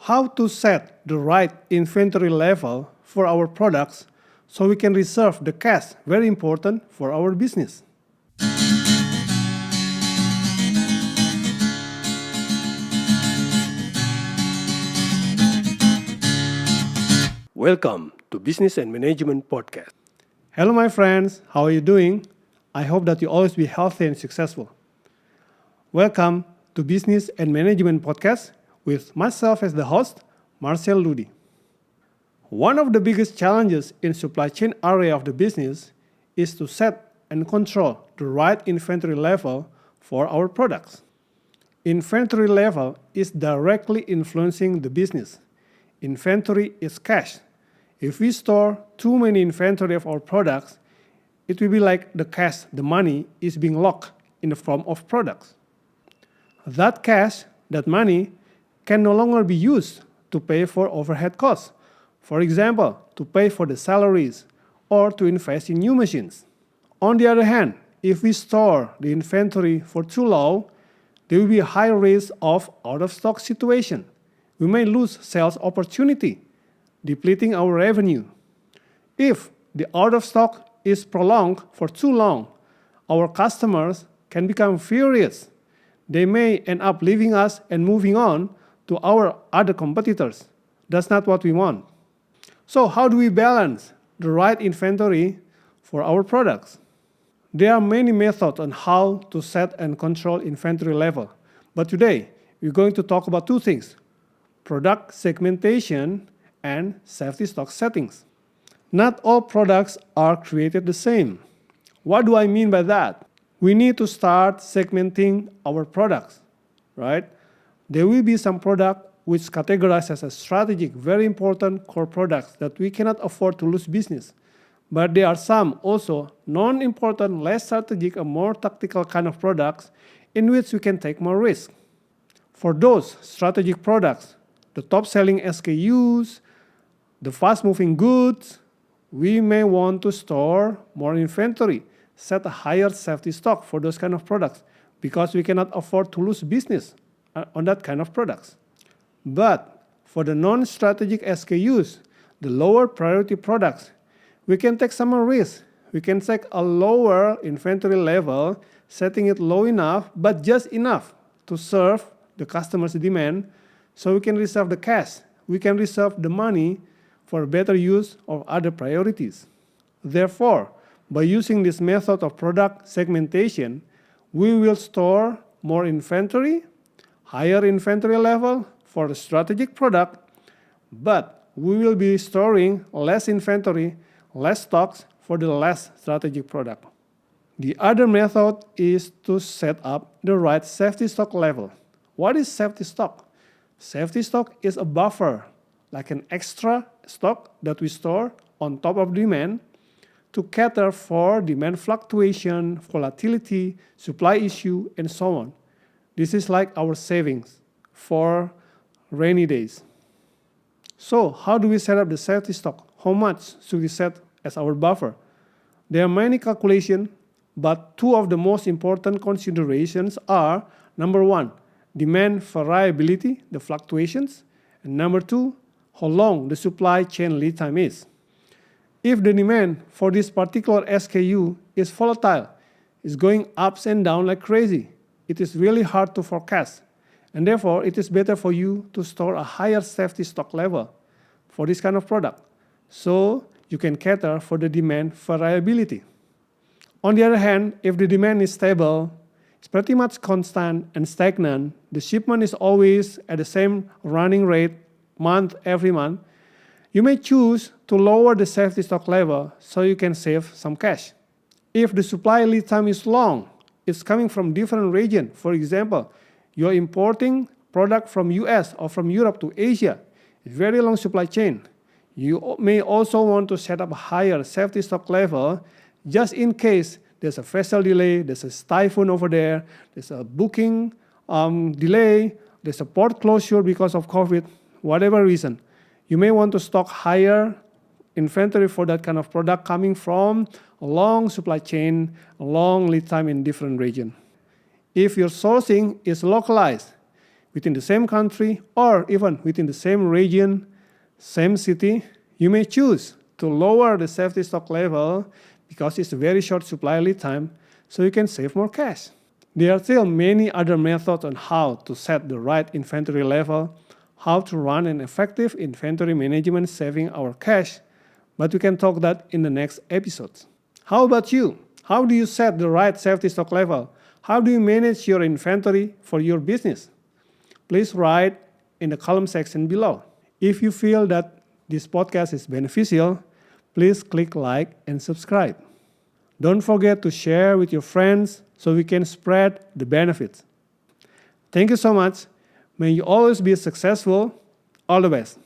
how to set the right inventory level for our products so we can reserve the cash, very important for our business. Welcome to Business and Management Podcast. Hello my friends, how are you doing? I hope that you always be healthy and successful. Welcome to Business and Management Podcast with myself as the host, Marcel Ludi. One of the biggest challenges in supply chain area of the business is to set and control the right inventory level for our products. Inventory level is directly influencing the business. Inventory is cash. If we store too many inventory of our products, it will be like the cash, the money, is being locked in the form of products. That cash, that money, can no longer be used to pay for overhead costs. For example, to pay for the salaries or to invest in new machines. On the other hand, if we store the inventory for too long, there will be a high risk of out-of-stock situation. We may lose sales opportunity, depleting our revenue. If the out-of-stock is prolonged for too long, our customers can become furious. They may end up leaving us and moving on to our other competitors. That's not what we want. So how do we balance the right inventory for our products? There are many methods on how to set and control inventory level. But today, we're going to talk about two things: product segmentation and safety stock settings. Not all products are created the same. What do I mean by that? We need to start segmenting our products, right? There will be some product which categorized as a strategic, very important core products that we cannot afford to lose business. But there are some also non-important, less strategic, and more tactical kind of products in which we can take more risk. For those strategic products, the top-selling SKUs, the fast-moving goods, we may want to store more inventory, set a higher safety stock for those kind of products because we cannot afford to lose business on that kind of products. But for the non-strategic SKUs, the lower priority products, we can take some risk. We can take a lower inventory level, setting it low enough, but just enough to serve the customer's demand so we can reserve the cash. We can reserve the money for better use of other priorities. Therefore, by using this method of product segmentation, we will store more inventory, higher inventory level for the strategic product, but we will be storing less inventory, less stocks for the less strategic product. The other method is to set up the right safety stock level. What is safety stock? Safety stock is a buffer, like an extra stock that we store on top of demand to cater for demand fluctuation, volatility, supply issue, and so on. This is like our savings for rainy days. So how do we set up the safety stock? How much should we set as our buffer? There are many calculations, but two of the most important considerations are, number one, demand variability, the fluctuations, and number two, how long the supply chain lead time is. If the demand for this particular SKU is volatile, it's going ups and down like crazy, it is really hard to forecast. And therefore, it is better for you to store a higher safety stock level for this kind of product, so you can cater for the demand variability. On the other hand, if the demand is stable, it's pretty much constant and stagnant, the shipment is always at the same running rate every month, you may choose to lower the safety stock level so you can save some cash. If the supply lead time is long, it's coming from different region. For example, you're importing product from US or from Europe to Asia, very long supply chain. You may also want to set up a higher safety stock level just in case there's a vessel delay, there's a typhoon over there, there's a booking delay, there's a port closure because of COVID, whatever reason. You may want to stock higher inventory for that kind of product coming from a long supply chain, a long lead time in different region. If your sourcing is localized, within the same country or even within the same region, same city, you may choose to lower the safety stock level because it's a very short supply lead time, so you can save more cash. There are still many other methods on how to set the right inventory level, how to run an effective inventory management saving our cash, but we can talk that in the next episodes. How about you? How do you set the right safety stock level? How do you manage your inventory for your business? Please write in the column section below. If you feel that this podcast is beneficial, please click like and subscribe. Don't forget to share with your friends so we can spread the benefits. Thank you so much. May you always be successful. All the best.